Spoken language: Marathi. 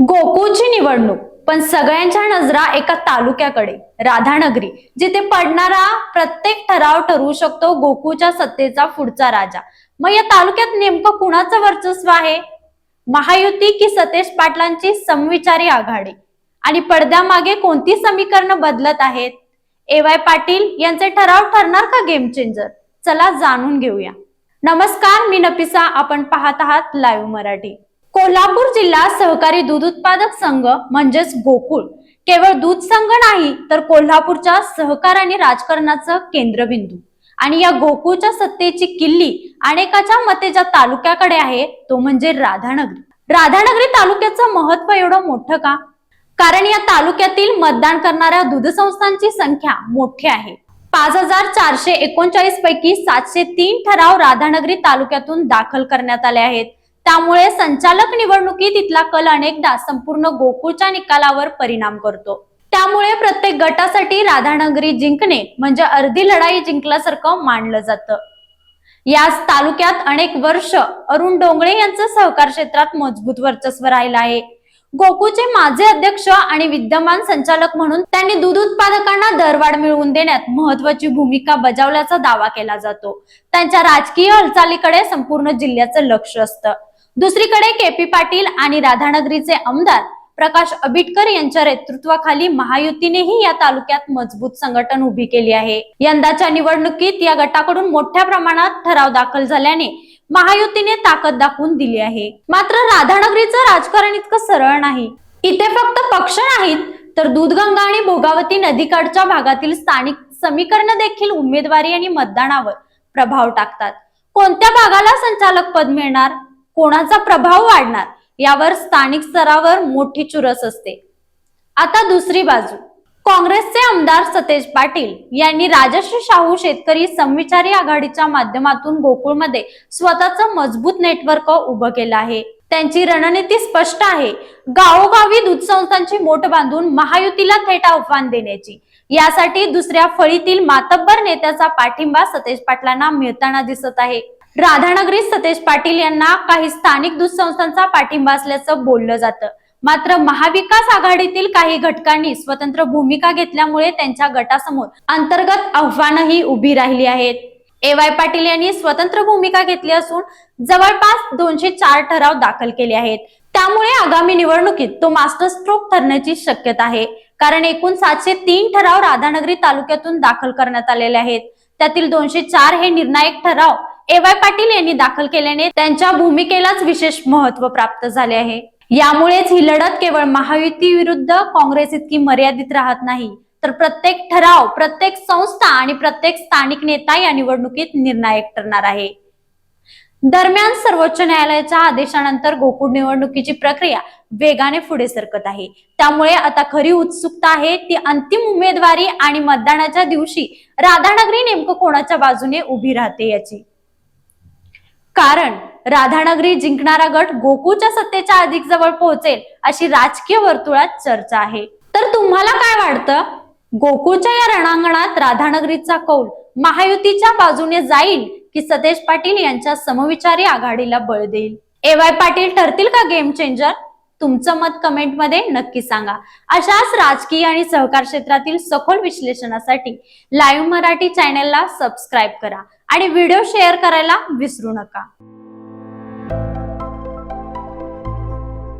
गोकुळची निवडणूक, पण सगळ्यांच्या नजरा एका तालुक्याकडे, राधानगरी, जिथे पडणारा प्रत्येक ठराव ठरवू शकतो गोकुळच्या सत्तेचा पुढचा राजा. मग या तालुक्यात नेमकं कुणाचं वर्चस्व आहे? महायुती की सतेज पाटलांची समविचारी आघाडी? आणि पडद्यामागे कोणती समीकरणं बदलत आहेत? ए.वाय. पाटील यांचे ठराव ठरणार का गेम चेंजर? चला जाणून घेऊया. नमस्कार, मी नफिसा. आपण पाहत आहात लाईव्ह मराठी. कोल्हापूर जिल्हा सहकारी दूध उत्पादक संघ म्हणजेच गोकुळ केवळ दूध संघ नाही, तर कोल्हापूरच्या सहकार आणि राजकारणाचं केंद्रबिंदू. आणि या गोकुळच्या सत्तेची किल्ली अनेकाच्या मते ज्या तालुक्याकडे आहे तो म्हणजे राधानगरी. राधानगरी तालुक्याचं महत्व एवढं मोठं का? कारण या तालुक्यातील मतदान करणाऱ्या दूध संस्थांची संख्या मोठी आहे. 5439 पैकी 703 ठराव राधानगरी तालुक्यातून दाखल करण्यात आले आहेत. त्यामुळे संचालक निवडणुकीत इथला कल अनेकदा संपूर्ण गोकुळच्या निकालावर परिणाम करतो. त्यामुळे प्रत्येक गटासाठी राधानगरी जिंकणे म्हणजे अर्धी लढाई जिंकल्यासारखं मानलं जातं. याच तालुक्यात अनेक वर्ष अरुण डोंगळे यांचं सहकार क्षेत्रात मजबूत वर्चस्व राहिलं आहे. गोकुळचे माजी अध्यक्ष आणि विद्यमान संचालक म्हणून त्यांनी दूध उत्पादकांना दरवाढ मिळवून देण्यात महत्वाची भूमिका बजावल्याचा दावा केला जातो. त्यांच्या राजकीय हालचालीकडे संपूर्ण जिल्ह्याचं लक्ष असतं. दुसरीकडे के.पी. पाटील आणि राधानगरीचे आमदार प्रकाश आंबिटकर यांच्या नेतृत्वाखाली महायुतीनेही या तालुक्यात मजबूत संघटन उभी केली आहे. यंदाच्या निवडणुकीत या गटाकडून मोठ्या प्रमाणात ठराव दाखल झाल्याने महायुतीने ताकद दाखवून दिली आहे. मात्र राधानगरीचं राजकारण इतकं सरळ नाही. इथे फक्त पक्ष नाहीत, तर दूधगंगा आणि भोगावती नदीकाठच्या भागातील स्थानिक समीकरण देखील उमेदवारी आणि मतदानावर प्रभाव टाकतात. कोणत्या भागाला संचालक पद मिळणार, कोणाचा प्रभाव वाढणार, यावर स्थानिक स्तरावर मोठी चुरस असते. आता दुसरी बाजू, काँग्रेसचे आमदार सतेज पाटील यांनी राजश्री शाहू शेतकरी समविचारी आघाडीच्या माध्यमातून गोकुळमध्ये स्वतःचं मजबूत नेटवर्क उभं केलं आहे. त्यांची रणनीती स्पष्ट आहे. गावोगावी दूध संस्थांची मोठ बांधून महायुतीला थेट आव्हान देण्याची. यासाठी दुसऱ्या फळीतील मातब्बर नेत्याचा पाठिंबा सतेज पाटलांना मिळताना दिसत आहे. राधानगरीत सतेज पाटील यांना काही स्थानिक दूध संस्थांचा पाठिंबा असल्याचं बोललं जातं. मात्र महाविकास आघाडीतील काही घटकांनी स्वतंत्र भूमिका घेतल्यामुळे त्यांच्या गटासमोर अंतर्गत आव्हानही उभी राहिली आहेत. ए.वाय. पाटील यांनी स्वतंत्र भूमिका घेतली असून जवळपास 204 ठराव दाखल केले आहेत. त्यामुळे आगामी निवडणुकीत तो मास्टर स्ट्रोक ठरण्याची शक्यता आहे. कारण एकूण 703 ठराव राधानगरी तालुक्यातून दाखल करण्यात आलेले आहेत. त्यातील 204 हे निर्णायक ठराव ए.वाय. पाटील यांनी दाखल केल्याने त्यांच्या भूमिकेलाच विशेष महत्व प्राप्त झाले आहे. यामुळेच ही लढत केवळ महायुती विरुद्ध काँग्रेस इतकी मर्यादित राहत नाही, तर प्रत्येक ठराव, प्रत्येक संस्था आणि प्रत्येक स्थानिक नेता या निवडणुकीत निर्णायक ठरणार आहे. दरम्यान सर्वोच्च न्यायालयाच्या आदेशानंतर गोकुळ निवडणुकीची प्रक्रिया वेगाने पुढे सरकत आहे. त्यामुळे आता खरी उत्सुकता आहे ती अंतिम उमेदवारी आणि मतदानाच्या दिवशी राधानगरी नेमकं कोणाच्या बाजूने उभी राहते याची. कारण राधानगरी जिंकणारा गट गोकुळच्या सत्तेच्या अधिक जवळ पोहोचेल अशी राजकीय वर्तुळात चर्चा आहे. तर तुम्हाला काय वाटतं? गोकुळच्या या रणांगणात राधानगरीचा कौल महायुतीच्या बाजूने जाईल की सतेज पाटील यांच्या समविचारी आघाडीला बळ देईल? ए.वाय. पाटील ठरतील का गेम चेंजर? तुमचं मत कमेंट मध्ये नक्की सांगा. अशाच राजकीय आणि सहकार क्षेत्रातील सखोल विश्लेषणासाठी लाईव्ह मराठी चॅनलला सबस्क्राईब करा आणि व्हिडिओ शेअर करायला विसरू नका.